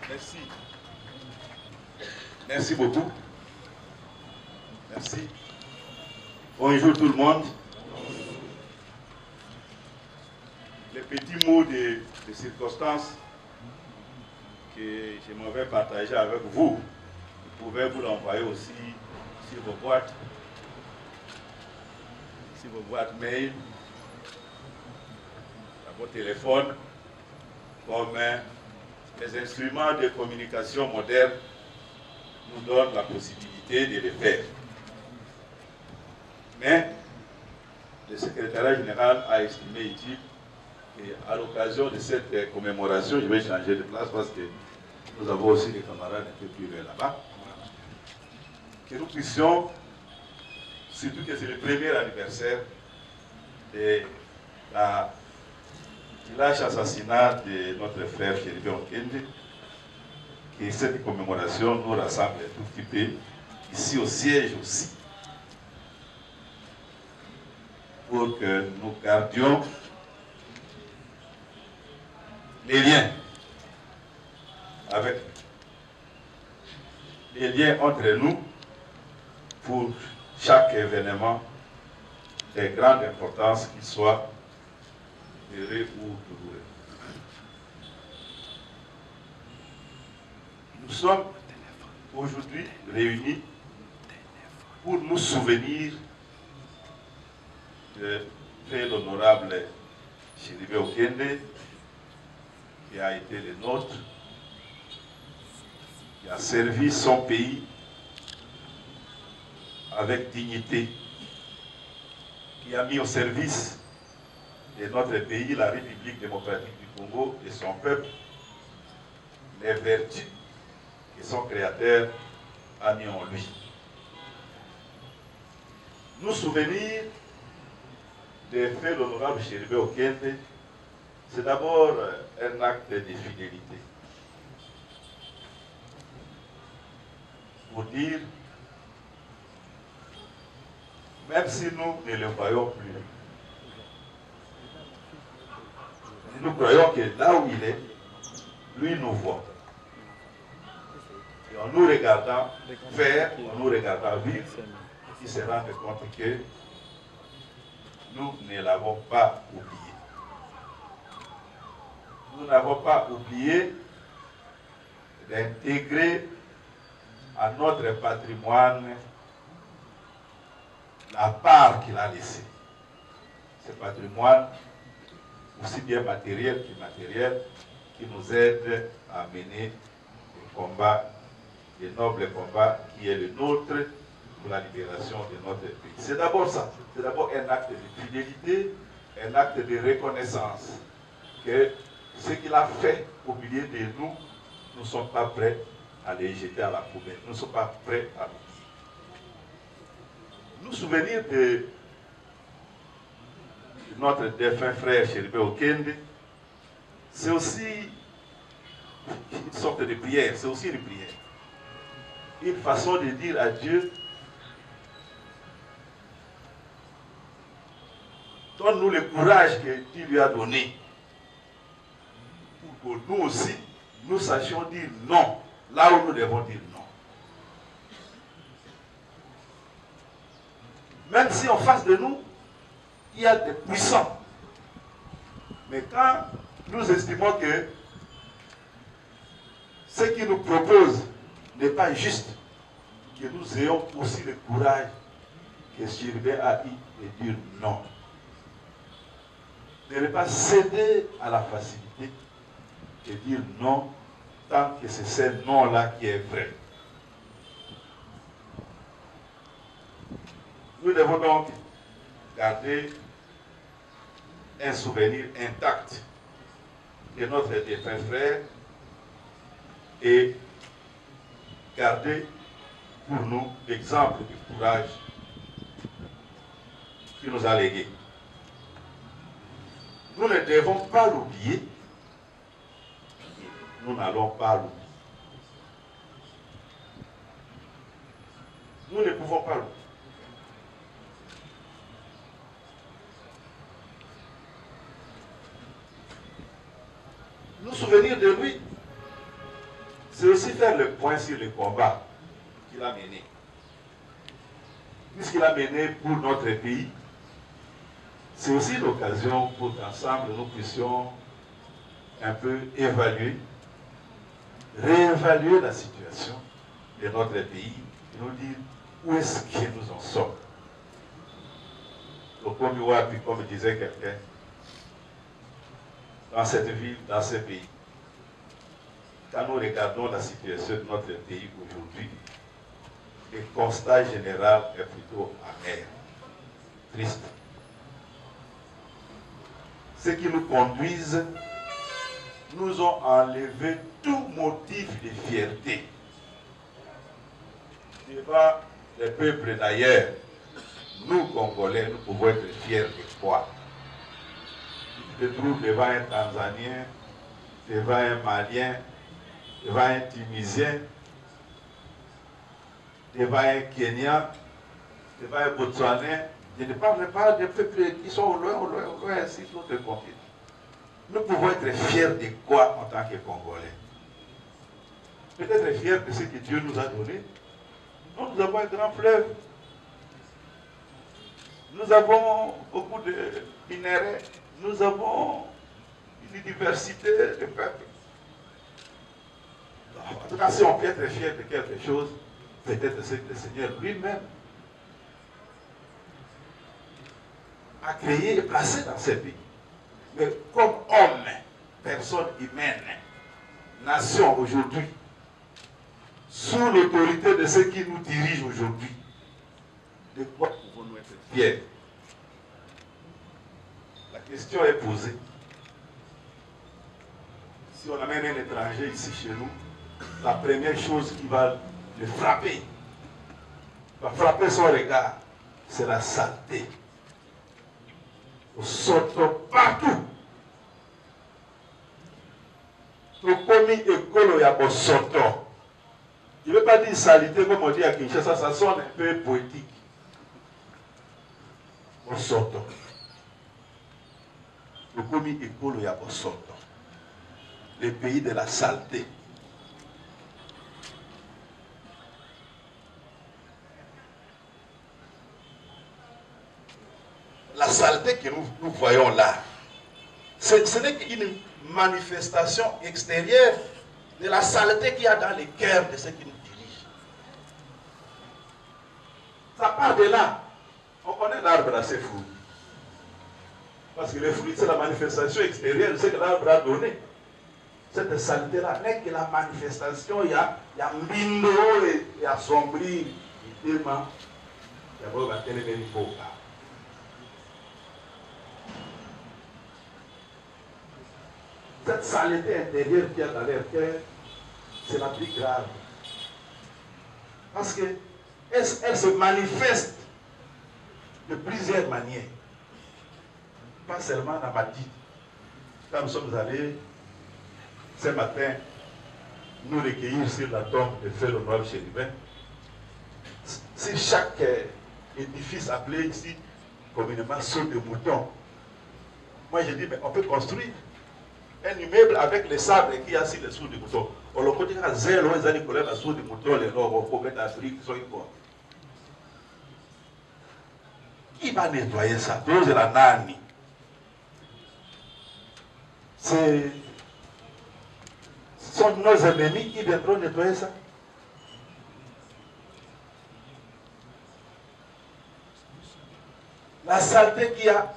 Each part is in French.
Merci. Merci beaucoup. Merci. Bonjour tout le monde. Les petits mots de circonstance que j'aimerais partager avec vous, vous pouvez vous l'envoyer aussi sur vos boîtes mail, à vos téléphones, comme les instruments de communication modernes nous donnent la possibilité de le faire. Mais le secrétariat général a estimé utile qu'à l'occasion de cette commémoration, je vais changer de place parce que nous avons aussi des camarades un peu plus loin là-bas, que nous puissions, surtout que c'est le premier anniversaire de la lâche assassinat de notre frère Chéribé Okende, que cette commémoration nous rassemble un tout petit peu, ici au siège aussi, pour que nous gardions les liens avec les liens entre nous pour chaque événement de grande importance, qu'il soit heureux ou douloureux. Nous sommes aujourd'hui réunis pour nous souvenir de l'honorable Chéribé Okende, qui a été le nôtre, qui a servi son pays avec dignité, qui a mis au service de notre pays, la République démocratique du Congo et son peuple, les vertus que son créateur a mis en lui. Nous souvenir des faits de l'honorable Chéribé Okende, c'est d'abord un acte de fidélité. Pour dire, même si nous ne le voyons plus, nous croyons que là où il est, lui nous voit. Et en nous regardant faire, en nous regardant vivre, il se rend compte que nous ne l'avons pas oublié. Nous n'avons pas oublié d'intégrer à notre patrimoine la part qu'il a laissée. Ce patrimoine, aussi bien matériel qu'immatériel, qui nous aide à mener le combat, le noble combat qui est le nôtre pour la libération de notre pays. C'est d'abord ça, c'est d'abord un acte de fidélité, un acte de reconnaissance, que ce qu'il a fait au milieu de nous, nous ne sommes pas prêts à les jeter à la poubelle, nous ne sommes pas prêts à l'oublier. Nous souvenir de notre défunt frère Chéribé Okende, c'est aussi une sorte de prière, c'est aussi une prière. Une façon de dire à Dieu, donne-nous le courage que tu lui as donné, pour que nous aussi, nous sachions dire non, là où nous devons dire non. Même si en face de nous, il y a des puissants. Mais quand nous estimons que ce qu'ils nous proposent n'est pas juste, que nous ayons aussi le courage que Chéribé a eu de dire non. De ne pas céder à la facilité et dire non tant que c'est ce non-là qui est vrai. Nous devons donc garder un souvenir intact de notre défunt frère et garder pour nous l'exemple du courage qu'il nous a légué. Nous ne devons pas l'oublier. Nous n'allons pas l'oublier. Nous ne pouvons pas l'oublier. Nous souvenir de lui, c'est aussi faire le point sur le combat qu'il a mené. Puisqu'il a mené pour notre pays, c'est aussi l'occasion pour qu'ensemble nous puissions un peu évaluer, réévaluer la situation de notre pays et nous dire où est-ce que nous en sommes. Donc, comme disait quelqu'un, dans cette ville, dans ce pays, quand nous regardons la situation de notre pays aujourd'hui, le constat général est plutôt amer, triste. Ce qui nous conduisent nous ont enlevé tout motif de fierté. Devant les peuples d'ailleurs, nous, Congolais, nous pouvons être fiers de quoi? Tu te trouves devant un Tanzanien, devant un Malien, devant un Tunisien, devant un Kenyan, devant un Botswanais. Je ne parle pas des peuples qui sont au loin, ainsi sur notre continent. Nous pouvons être fiers de quoi en tant que Congolais? Peut-être fiers de ce que Dieu nous a donné. Nous avons un grand fleuve. Nous avons beaucoup de minéraux. Nous avons une diversité de peuples. En tout cas, si on peut être fier de quelque chose, peut-être c'est que le Seigneur lui-même a créé et placé dans ce pays. Mais comme homme, personne humaine, nation aujourd'hui, sous l'autorité de ceux qui nous dirigent aujourd'hui, de quoi pouvons-nous être fiers? La question est posée. Si on amène un étranger ici chez nous, la première chose qui va le frapper, va frapper son regard, c'est la saleté. On sort partout. Je ne veux pas dire saleté comme on dit à Kinshasa, ça sonne un peu poétique. On sort. Le pays de la saleté. La saleté que nous voyons là, ce n'est qu'une manifestation extérieure de la saleté qu'il y a dans les cœurs de ceux qui nous dirigent. Ça part de là. On connaît l'arbre à ses fruits. Parce que les fruits, c'est la manifestation extérieure de ce que l'arbre a donné. Cette saleté-là n'est que la manifestation, il y a mbindo et assombrir, il y a cette saleté intérieure qu'il y a dans leur cœur, c'est la plus grave. Parce qu'elle se manifeste de plusieurs manières. Pas seulement dans ma vie. Quand nous sommes allés ce matin nous recueillir sur la tombe de Frère Honorable Chérubin, sur chaque édifice appelé ici communément saut de mouton. Moi je dis, mais on peut construire un immeuble avec les sabres qui y a sur les sauts de mouton. On le dit à zéro, ils allaient coller la saut de mouton, les robes, pour mettre l'Afrique, sur une quoi. Qui va nettoyer ça? Dose la nani. Ce sont nos ennemis qui viendront nettoyer ça. La saleté qu'il y a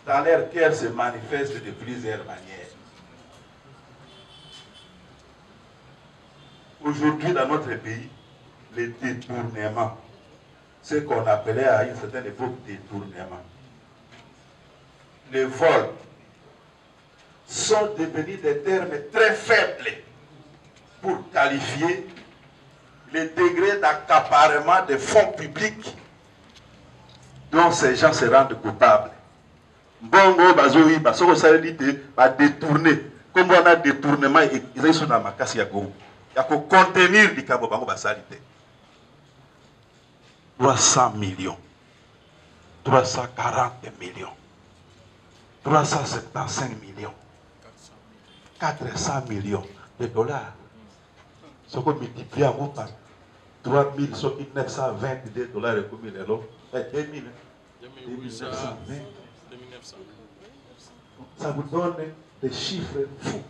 dans leur cœur se manifeste de plusieurs manières. Aujourd'hui, dans notre pays, les détournements, ce qu'on appelait à une certaine époque détournements, les vols, sont devenus des termes très faibles pour qualifier le degré d'accaparement des fonds publics dont ces gens se rendent coupables. Bongo, bazoui, basoko salite, ba détourner. Comme on a détournement, ils sont dans ma casse yago. Il y a pour contenir du cabo bango basalite. 300 millions, 340 millions, 375 millions, 400 millions de dollars. Ce qu'on multiplie par 3000, ce qui 922 dollars et combien de l'eau 2000. 2920. Ça vous donne des chiffres fous.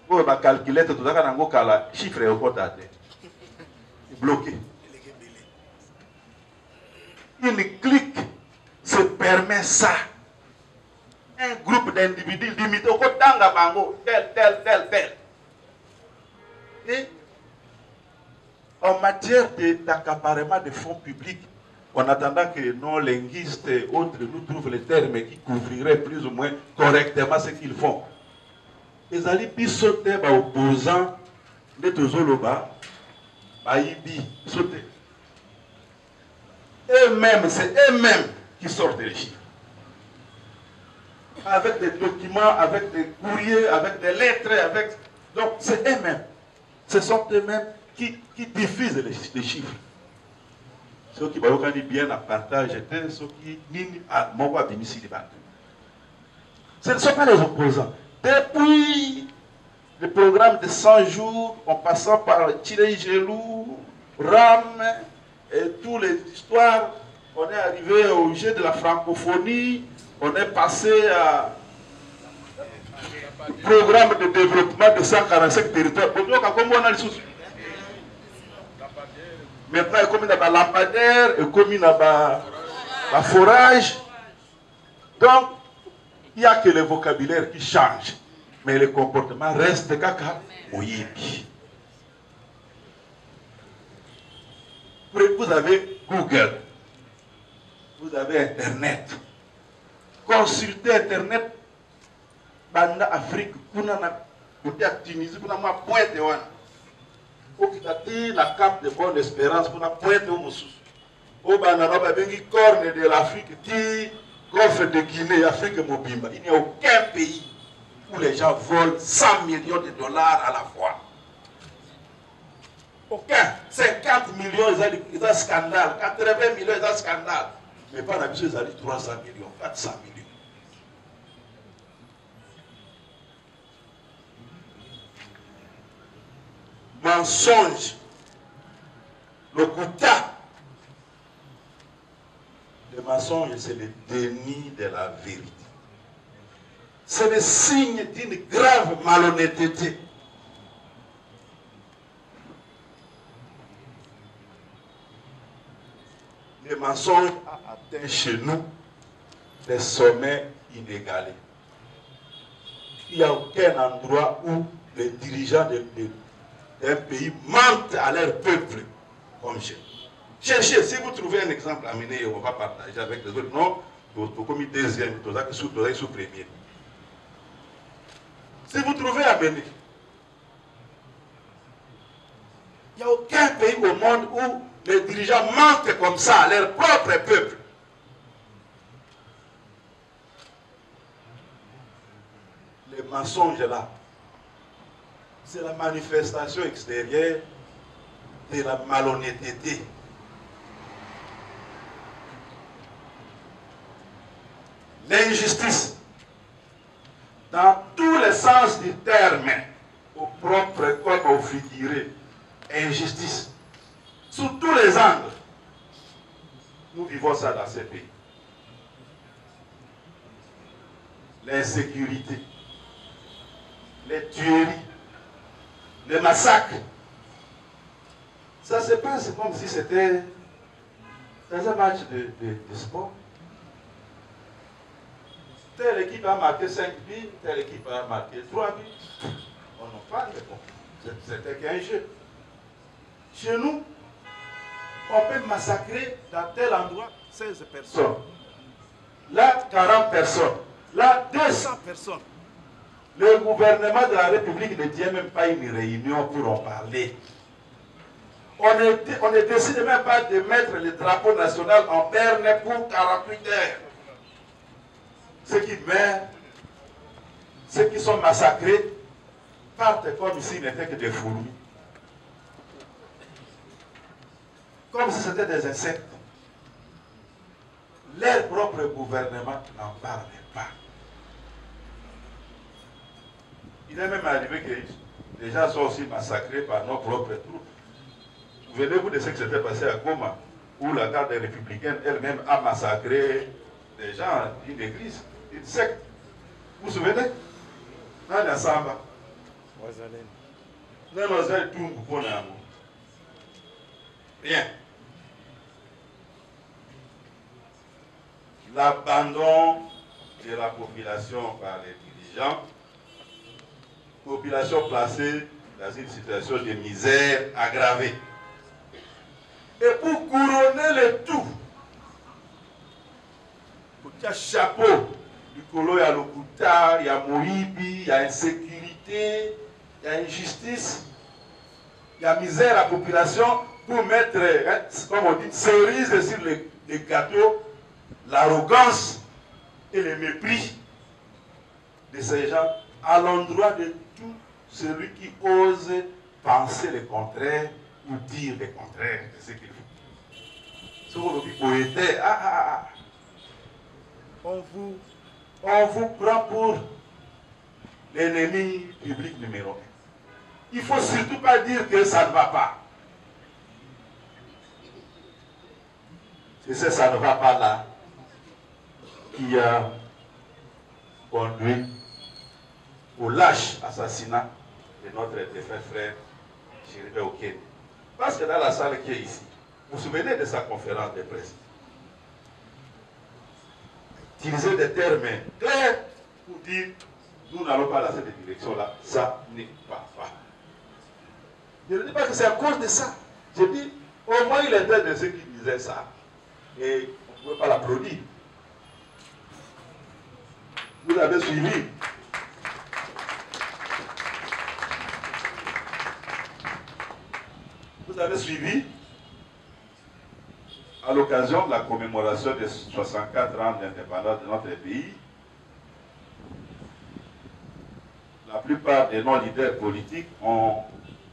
Pour ma calculette, tout ça, on a un chiffre au côté. Bloqué. Une clique se permet ça. Un groupe d'individus limité au côté d'Angabango, tel. Et en matière d'accaparement de fonds publics, en attendant que nos linguistes et autres nous trouvent les termes qui couvriraient plus ou moins correctement ce qu'ils font. Les alibis sautent opposants de Tozoloba, Baïbi, sautent. Eux-mêmes, c'est eux-mêmes qui sortent les chiffres. Avec des documents, avec des courriers, avec des lettres, avec... Donc c'est eux-mêmes. Ce sont eux-mêmes qui diffusent les chiffres. Ceux qui ont bien à partager, ceux qui n'ont pas de ce ne sont pas les opposants. Depuis le programme de 100 jours, en passant par Tiré Gelou, Ram et toutes les histoires, on est arrivé au jeu de la francophonie, on est passé à programme de développement de 145 territoires. Maintenant, il y a comme un lampadaire, il y a comme un forage. Donc, il n'y a que le vocabulaire qui change. Mais le comportement reste caca. Vous avez Google. Vous avez Internet. Consultez Internet. Banda Afrique, kuna na côté Tunisie, kuna ma pointe wana. Okitati la Cape de Bonne Espérance, kuna pointe au Moussous. Au Banaraba bengi corne de l'Afrique, ti Golfe de Guinée, Afrique Mobimba. Il n'y a aucun pays où les gens volent 100 millions de dollars à la fois. Aucun. 50 millions, ils ont un scandale. 80 millions, ils ont un scandale. Mais pas l'habitude, ils ont 300 millions, 400 millions. Mensonge, le gouta. Le mensonge, c'est le déni de la vérité. C'est le signe d'une grave malhonnêteté. Le mensonge a atteint chez nous des sommets inégalés. Il n'y a aucun endroit où les dirigeants d'un pays mentent à leur peuple comme chez nous. Cherchez, si vous trouvez un exemple à mener, on va partager avec les autres. Non, vous commis deuxième, vous avez sous premier. Si vous trouvez à mener, il n'y a aucun pays au monde où les dirigeants mentent comme ça à leur propre peuple. Les mensonges là, c'est la manifestation extérieure de la malhonnêteté. L'injustice, dans tous les sens du terme, au propre comme au figuré, injustice, sous tous les angles. Nous vivons ça dans ces pays. L'insécurité, les tueries, les massacres. Ça se passe comme si c'était dans un match de sport. Telle équipe a marqué 5 buts, telle équipe a marqué 3 buts. On en parle, mais bon, c'était qu'un jeu. Chez nous, on peut massacrer dans tel endroit 16 personnes. Là, 40 personnes. Là, 200 personnes. Le gouvernement de la République ne tient même pas une réunion pour en parler. On ne décide même pas de mettre le drapeau national en berne pour 48 heures. Ceux qui meurent, ceux qui sont massacrés, partent comme s'ils n'étaient que des fourmis. Comme si c'était des insectes. Leur propre gouvernement n'en parle pas. Il est même arrivé que les gens sont aussi massacrés par nos propres troupes. Souvenez-vous de ce qui s'était passé à Goma, où la garde républicaine elle-même a massacré des gens d'une église, d'une secte. Vous vous souvenez? Dans la Samba. Bien. L'abandon de la population par les dirigeants, population placée dans une situation de misère aggravée. Et pour couronner le tout, pour qu'il y ait chapeau, du colo, il y a l'Okuta, il y a Moïbi, il y a insécurité, il y a injustice, il y a misère à la population, pour mettre, comme on dit, cerise sur les gâteaux, l'arrogance et le mépris de ces gens à l'endroit de tout celui qui ose penser le contraire ou dire le contraire de ce qu'il faut. On vous prend pour l'ennemi public numéro 1. Il ne faut surtout pas dire que ça ne va pas. C'est ça ne va pas là qui a conduit au lâche assassinat de notre défunt frère Chiribe Okene. Parce que dans la salle qui est ici, vous vous souvenez de sa conférence de presse, utiliser des termes clairs pour dire nous n'allons pas dans cette direction-là, ça n'est pas. Je ne dis pas que c'est à cause de ça. Je dis, au moins il était de ceux qui disaient ça. Et on ne pouvait pas l'applaudir. Vous avez suivi. Vous avez suivi à l'occasion de la commémoration des 64 ans d'indépendance de notre pays. La plupart des non-leaders politiques ont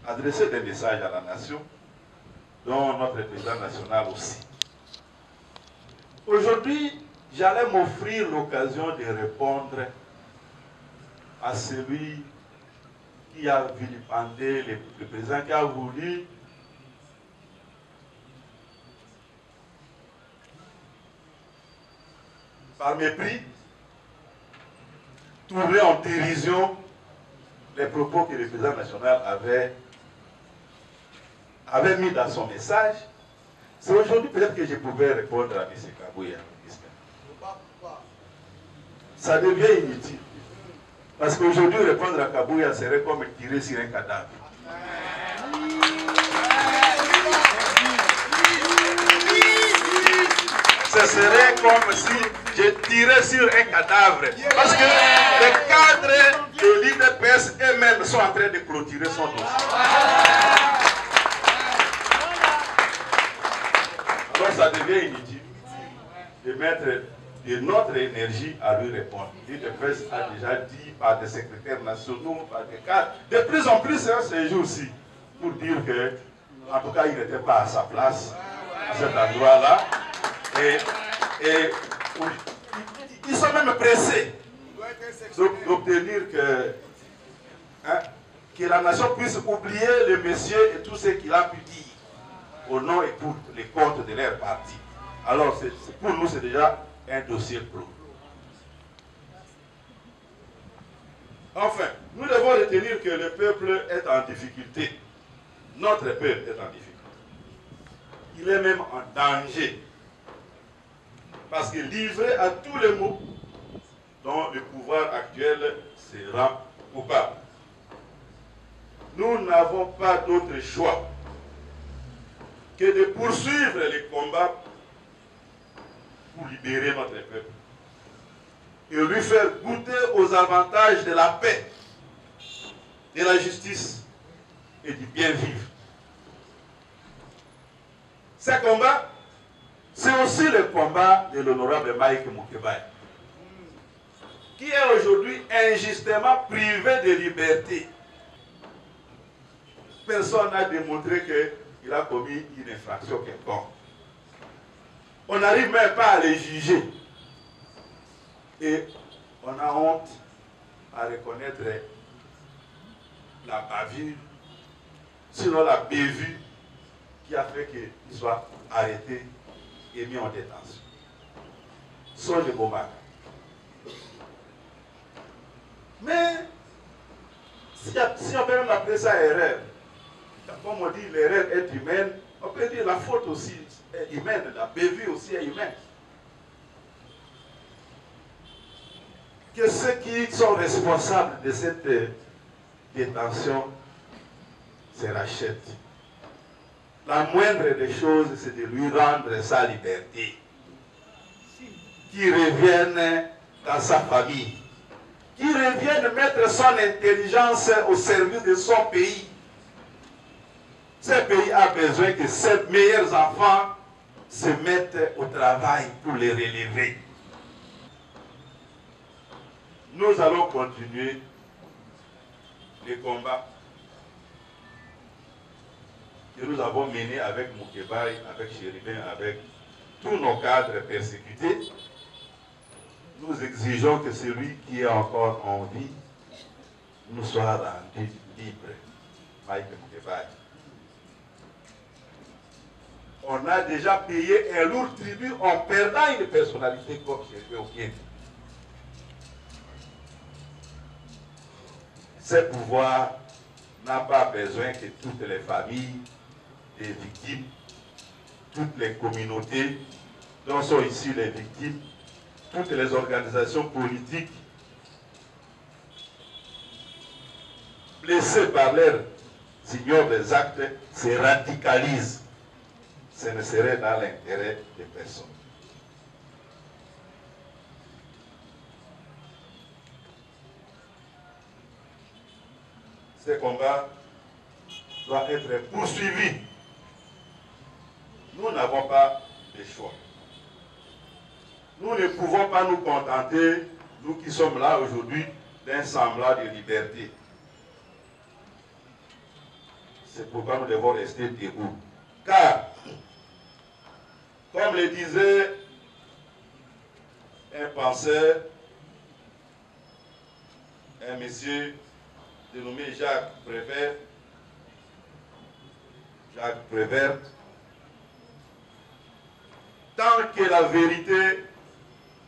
adressé des messages à la nation, dont notre président national aussi. Aujourd'hui, j'allais m'offrir l'occasion de répondre à celui qui a vilipendé le président, qui a voulu par mépris tourner en dérision les propos que le président national avait mis dans son message. C'est aujourd'hui peut-être que je pouvais répondre à M. Kabouya. Ça devient inutile. Parce qu'aujourd'hui, répondre à Kabouya serait comme tirer sur un cadavre. Ce serait comme si je tirais sur un cadavre. Parce que les cadres de l'IDPS eux-mêmes sont en train de clôturer son dossier. Donc ça devient inutile de mettre de notre énergie à lui répondre. L'IDPS a déjà dit par des secrétaires nationaux, par des cadres, de plus en plus ces jours-ci, pour dire que, en tout cas, il n'était pas à sa place à cet endroit-là. Et ils sont même pressés d'obtenir que la nation puisse oublier le monsieur et tout ce qu'il a pu dire au nom et pour les comptes de leur parti. Alors, pour nous, c'est déjà un dossier clos. Enfin, nous devons retenir que le peuple est en difficulté. Notre peuple est en difficulté. Il est même en danger. Parce que livré à tous les maux dont le pouvoir actuel se rend coupable. Nous n'avons pas d'autre choix que de poursuivre les combats pour libérer notre peuple et lui faire goûter aux avantages de la paix, de la justice et du bien vivre. Ces combats, c'est aussi le combat de l'honorable Mike Mukebai, qui est aujourd'hui injustement privé de liberté. Personne n'a démontré qu'il a commis une infraction quelconque. On n'arrive même pas à les juger. Et on a honte à reconnaître la bavure, sinon la bévue qui a fait qu'il soit arrêté et mis en détention. Sont des beaux marques. Mais si on peut même appeler ça erreur, comme on dit l'erreur est humaine, on peut dire la faute aussi est humaine, la bévue aussi est humaine. Que ceux qui sont responsables de cette détention se rachètent. La moindre des choses, c'est de lui rendre sa liberté. Qu'il revienne dans sa famille. Qu'il revienne mettre son intelligence au service de son pays. Ce pays a besoin que ses meilleurs enfants se mettent au travail pour les relever. Nous allons continuer les combats que nous avons menés avec Moukébaï, avec Chéribin, avec tous nos cadres persécutés. Nous exigeons que celui qui est encore en vie nous soit rendu libre. Mike Moukébaï. On a déjà payé un lourd tribut en perdant une personnalité comme Chéribin Okiédi. Ce pouvoir n'a pas besoin que toutes les familles des victimes, toutes les communautés dont sont ici les victimes, toutes les organisations politiques blessées par leurs ignorent des actes se radicalisent. Ce ne serait dans l'intérêt de personne. Ce combat doit être poursuivi. Nous n'avons pas de choix. Nous ne pouvons pas nous contenter, nous qui sommes là aujourd'hui, d'un semblant de liberté. C'est pourquoi nous devons rester debout. Car, comme le disait un penseur, un monsieur dénommé Jacques Prévert, tant que la vérité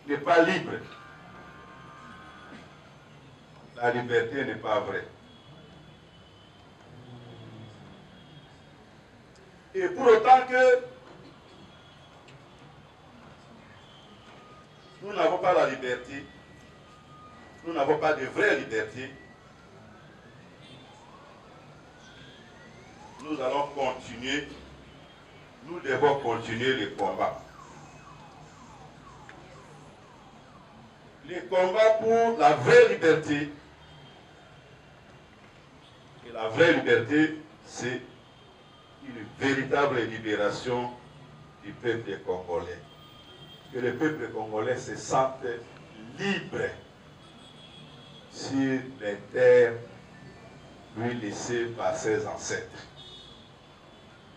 n'est pas libre, la liberté n'est pas vraie. Et pour autant que nous n'avons pas la liberté, nous n'avons pas de vraie liberté, nous allons continuer, nous devons continuer les combats. Les combats pour la vraie liberté. Et la vraie liberté, c'est une véritable libération du peuple congolais. Que le peuple congolais se sente libre sur les terres lui laissées par ses ancêtres.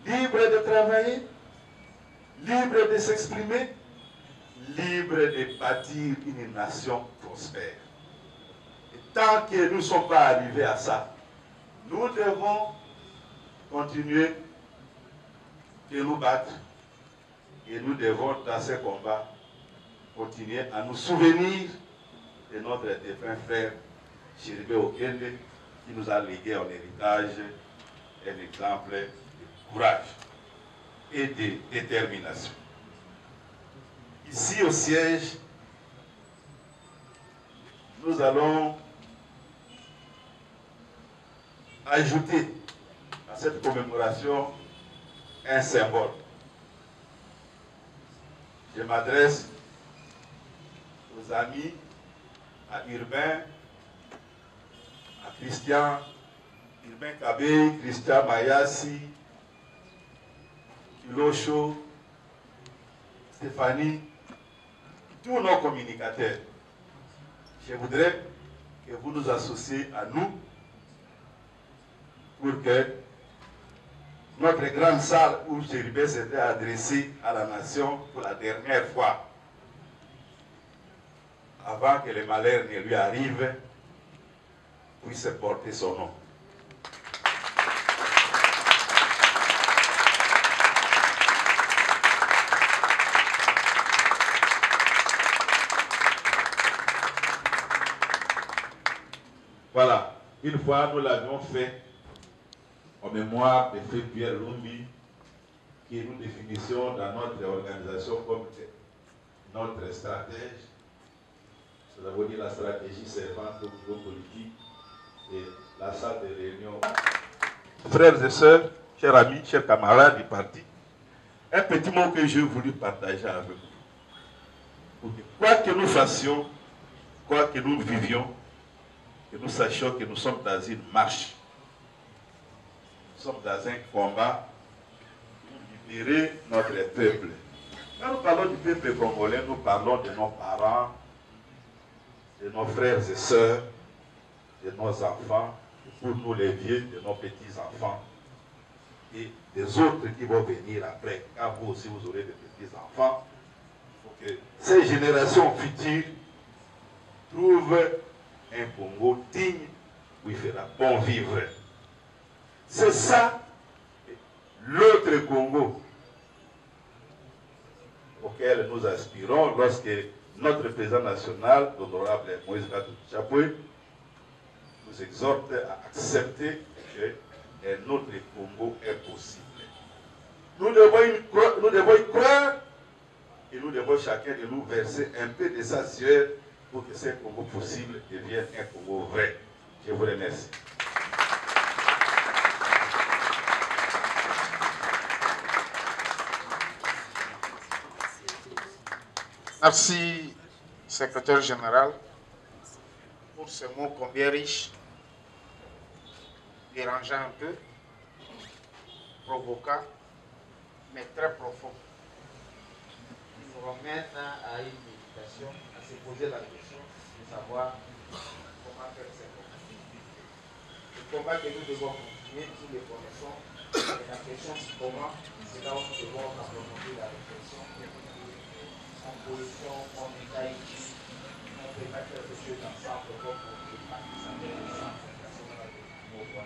Libre de travailler, libre de s'exprimer, libre de bâtir une nation prospère. Et tant que nous ne sommes pas arrivés à ça, nous devons continuer de nous battre et nous devons, dans ce combat, continuer à nous souvenir de notre défunt frère Chéribin Okiédi qui nous a légué en héritage un exemple de courage et de détermination. Ici au siège, nous allons ajouter à cette commémoration un symbole. Je m'adresse aux amis, à Urbain, à Christian, Urbain Kabé, Christian Mayassi, Kilosho, Stéphanie, tous nos communicateurs. Je voudrais que vous nous associez à nous pour que notre grande salle où Chéribin s'était adressé à la nation pour la dernière fois, avant que le malheur ne lui arrive, puisse porter son nom. Voilà, une fois nous l'avions fait en mémoire de Frère Pierre Lumbi, qui nous définissions dans notre organisation comme notre stratège. Nous avons dit la stratégie servante au niveau politique et la salle de réunion. Frères et sœurs, chers amis, chers camarades du parti, un petit mot que j'ai voulu partager avec vous. Pour que, quoi que nous fassions, quoi que nous vivions, que nous sachions que nous sommes dans une marche. Nous sommes dans un combat pour libérer notre peuple. Quand nous parlons du peuple congolais, nous parlons de nos parents, de nos frères et sœurs, de nos enfants, pour nous les vieux, de nos petits-enfants et des autres qui vont venir après. Quand vous aussi vous aurez des petits-enfants, il faut que ces générations futures trouvent un Congo digne où il fera bon vivre. C'est ça l'autre Congo auquel nous aspirons lorsque notre président national, l'honorable Moïse Katumbi Chapwe, nous exhorte à accepter qu'un autre Congo est possible. Nous devons y croire et nous devons chacun de nous verser un peu de sa sueur pour que ce Congo possible devienne un Congo vrai. Je vous remercie. Merci, secrétaire général, pour ce mot combien riche, dérangeant un peu, provoquant, mais très profond. Il nous ramène à une méditation, à se poser la question de savoir comment faire ce combat. Le combat que nous devons continuer, nous le connaissons, et la question c'est comment, c'est là où nous devons approfondir la réflexion. En position, en détail, on ne peut pas faire quelque chose ensemble comme pour les partisans de l'Assemblée nationale de Congo.